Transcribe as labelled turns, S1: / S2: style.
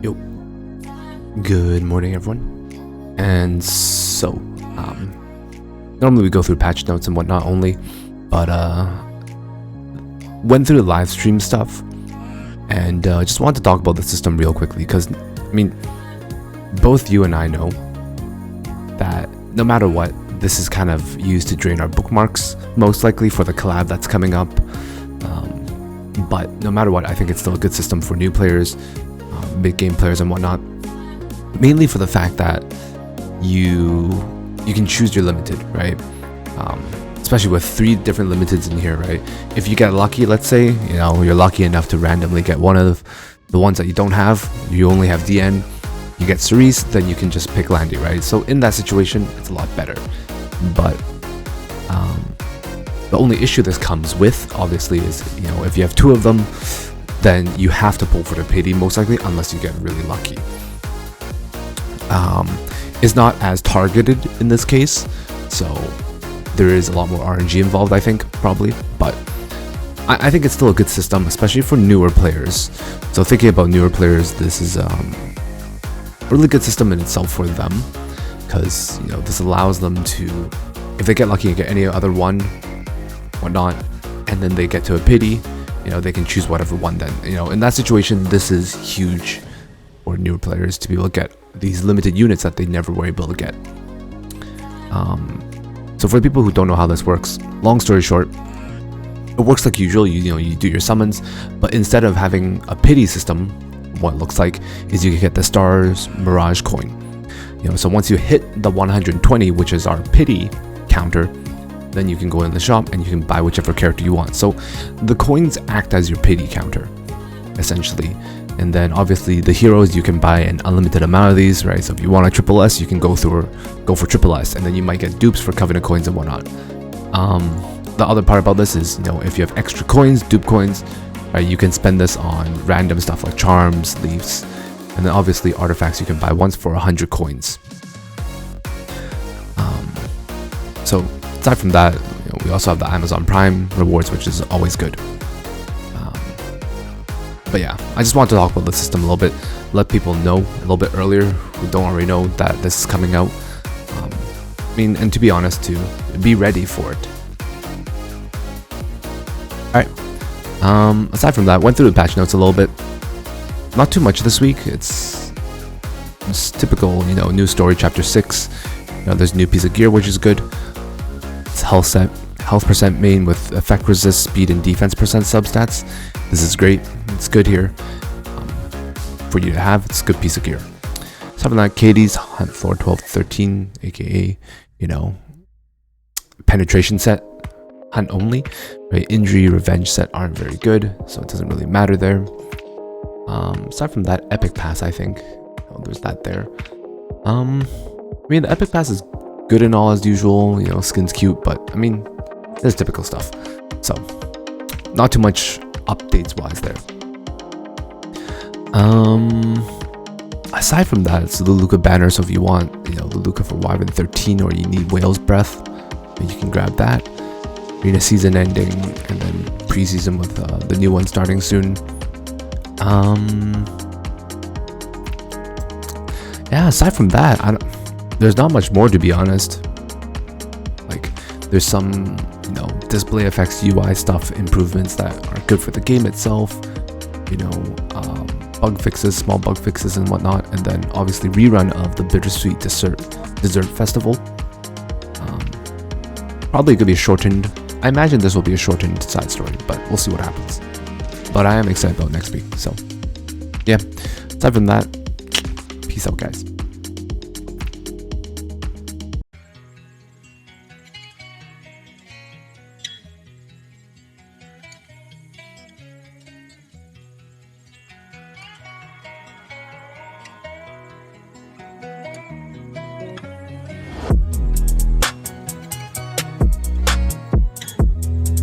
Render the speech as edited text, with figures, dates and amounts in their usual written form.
S1: Yo, good morning everyone. And so, normally we go through patch notes and whatnot only, but went through the live stream stuff, and just wanted to talk about the system real quickly, because, I mean, both you and I know that no matter what, this is kind of used to drain our bookmarks, most likely for the collab that's coming up, but no matter what, I think it's still a good system for new players, mid-game players and whatnot, mainly for the fact that you can choose your limited, right? Especially with 3 different limiteds in here, right? If you get lucky, let's say, you know, you're lucky enough to randomly get one of the ones that you don't have, you only have DN, you get Cerise, then you can just pick Landy, right? So in that situation, it's a lot better. But the only issue this comes with, obviously, is, you know, if you have 2 of them, then you have to pull for the pity, most likely, unless you get really lucky. It's not as targeted in this case, so there is a lot more RNG involved, I think, probably, but I think it's still a good system, especially for newer players. So thinking about newer players, this is a really good system in itself for them, because, you know, this allows them to, if they get lucky and get any other one, whatnot, and then they get to a pity, you know, they can choose whatever one. Then, you know, in that situation, this is huge for newer players to be able to get these limited units that they never were able to get. So for the people who don't know how this works, long story short, it works like usual. You know, you do your summons, but instead of having a pity system, what it looks like is you can get the Stars Mirage coin. You know, so once you hit the 120, which is our pity counter, then you can go in the shop and you can buy whichever character you want. So the coins act as your pity counter, essentially. And then obviously the heroes, you can buy an unlimited amount of these, right? So if you want a triple S, you can go for triple S, and then you might get dupes for Covenant coins and whatnot. The other part about this is, you know, if you have extra coins, dupe coins, right, you can spend this on random stuff like charms, leaves, and then obviously artifacts you can buy once for 100 coins. So aside from that, you know, we also have the Amazon Prime rewards, which is always good. But yeah, I just want to talk about the system a little bit, let people know a little bit earlier who don't already know that this is coming out. I mean, and to be honest, to be ready for it. Alright, aside from that, went through the patch notes a little bit. Not too much this week. It's typical, you know, new story, chapter 6. You know, there's a new piece of gear, which is good. It's health percent main with effect resist, speed, and defense percent substats. This is great. It's good here for you to have. It's a good piece of gear. Something like Katie's Hunt Floor 12 to 13, aka, you know, penetration set, hunt only. Right? Injury, revenge set aren't very good, so it doesn't really matter there. Aside from that, Epic Pass, I think, oh, there's that there. I mean, the Epic Pass is good and all as usual. You know, skin's cute, but I mean, there's typical stuff. So, not too much updates wise there. Aside from that, it's the Luluka banner. So if you want, you know, Luluka for Wyvern 13, or you need Whale's Breath, you can grab that. Arena season ending, and then preseason with the new one starting soon. Yeah, aside from that, there's not much more, to be honest. Like, there's some, you know, display effects, UI stuff, improvements that are good for the game itself. You know, bug fixes, small bug fixes and whatnot, and then obviously rerun of the Bittersweet Dessert Festival. Probably gonna be shortened. I imagine this will be a shortened side story, but we'll see what happens. But I am excited about next week. So, yeah. Aside from that, peace out, guys.